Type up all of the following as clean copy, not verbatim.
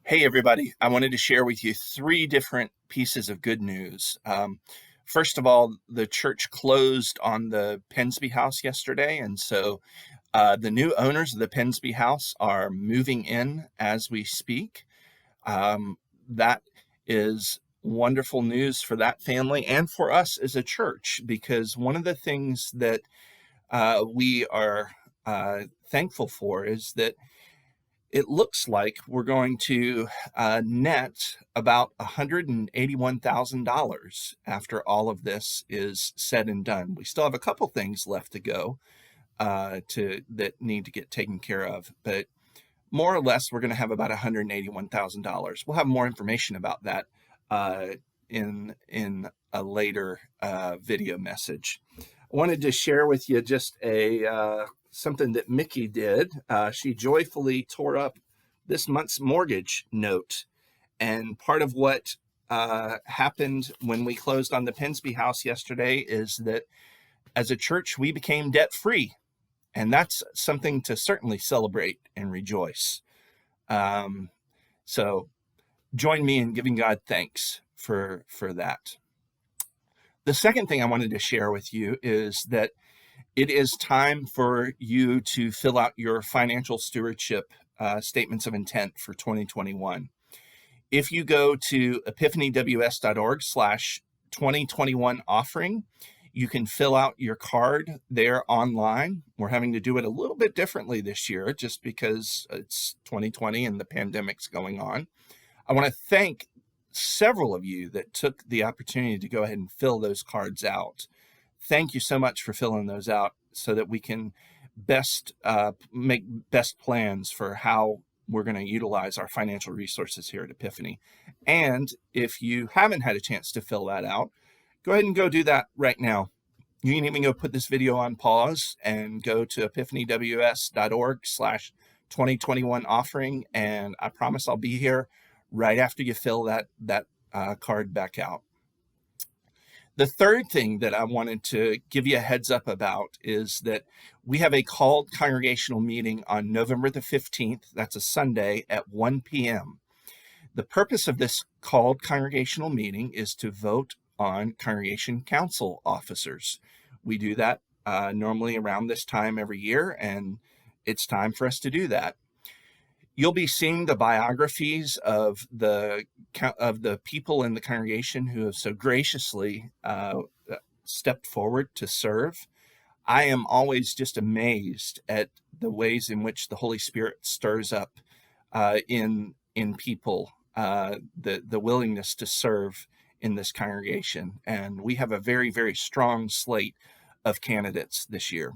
Hey, everybody. I wanted to share with you three different pieces of good news. First of all, the church closed on the Pensby House yesterday, and so the new owners of the Pensby House are moving in as we speak. That is wonderful news for that family and for us as a church, because one of the things that we are thankful for is that it looks like we're going to net about $181,000 after all of this is said and done. We still have a couple things left to go that need to get taken care of, but more or less, we're going to have about $181,000. We'll have more information about that uh, in a later video message. I wanted to share with you just a something that Mickey did. She joyfully tore up this month's mortgage note, and part of what happened when we closed on the Pensby House yesterday is that as a church we became debt free, and that's something to certainly celebrate and rejoice. So join me in giving God thanks for that. The second thing I wanted to share with you is that it is time for you to fill out your financial stewardship statements of intent for 2021. If you go to epiphanyws.org/2021 offering, you can fill out your card there online. We're having to do it a little bit differently this year just because it's 2020 and the pandemic's going on. I want to thank several of you that took the opportunity to go ahead and fill those cards out. Thank you so much for filling those out so that we can best make best plans for how we're going to utilize our financial resources here at Epiphany. And if you haven't had a chance to fill that out, go ahead and go do that right now. You can even go put this video on pause and go to epiphanyws.org/2021 offering, and I promise I'll be here right after you fill that card back out. The third thing that I wanted to give you a heads up about is that we have a called congregational meeting on November the 15th. That's a Sunday at 1 p.m. The purpose of this called congregational meeting is to vote on congregation council officers. We do that normally around this time every year, and it's time for us to do that. You'll be seeing the biographies of the people in the congregation who have so graciously stepped forward to serve. I am always just amazed at the ways in which the Holy Spirit stirs up in people the willingness to serve in this congregation. And we have a very, very strong slate of candidates this year.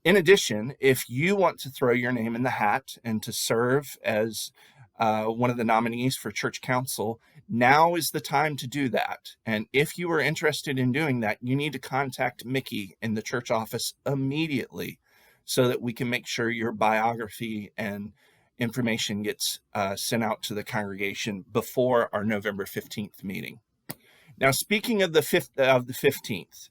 In addition, if you want to throw your name in the hat and to serve as one of the nominees for church council, now is the time to do that. And if you are interested in doing that, you need to contact Mickey in the church office immediately so that we can make sure your biography and information gets sent out to the congregation before our November 15th meeting. Now, speaking of the 15th,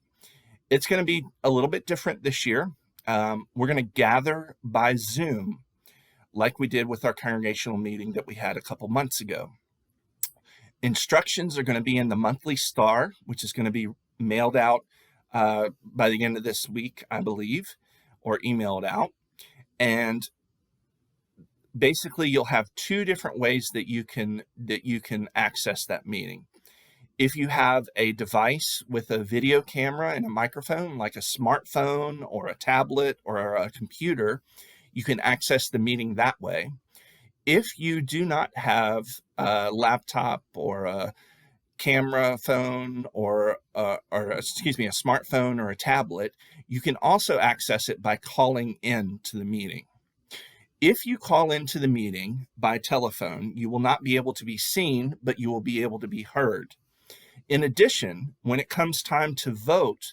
it's going to be a little bit different this year. We're going to gather by Zoom like we did with our congregational meeting that we had a couple months ago. Instructions are going to be in the monthly star, which is going to be mailed out by the end of this week, I believe, or emailed out. And basically, you'll have two different ways that you can access that meeting. If you have a device with a video camera and a microphone, like a smartphone or a tablet or a computer, you can access the meeting that way. If you do not have a laptop or a camera phone or a smartphone or a tablet, you can also access it by calling in to the meeting. If you call into the meeting by telephone, you will not be able to be seen, but you will be able to be heard. In addition, when it comes time to vote,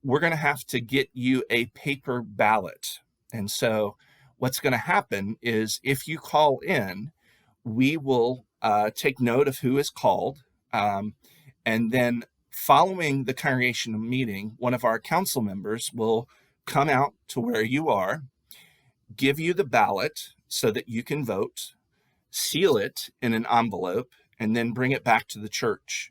we're going to have to get you a paper ballot. And so what's going to happen is if you call in, we will take note of who is called. And then following the congregational meeting, one of our council members will come out to where you are, give you the ballot so that you can vote. seal it in an envelope, and then bring it back to the church.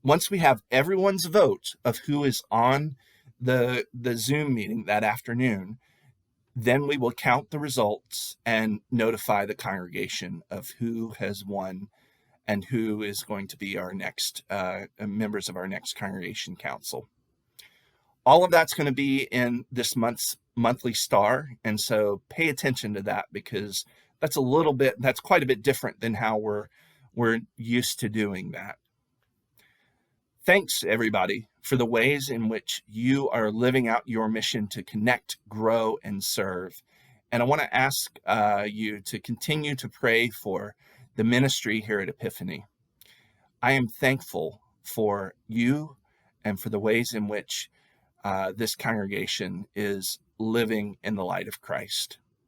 Once we have everyone's vote of who is on the Zoom meeting that afternoon, then we will count the results and notify the congregation of who has won and who is going to be our next members of our next congregation council. All of that's going to be in this month's monthly star, and so pay attention to that, because that's quite a bit different than how we're used to doing that. Thanks, everybody, for the ways in which you are living out your mission to connect, grow, and serve. And I want to ask you to continue to pray for the ministry here at Epiphany. I am thankful for you and for the ways in which this congregation is living in the light of Christ.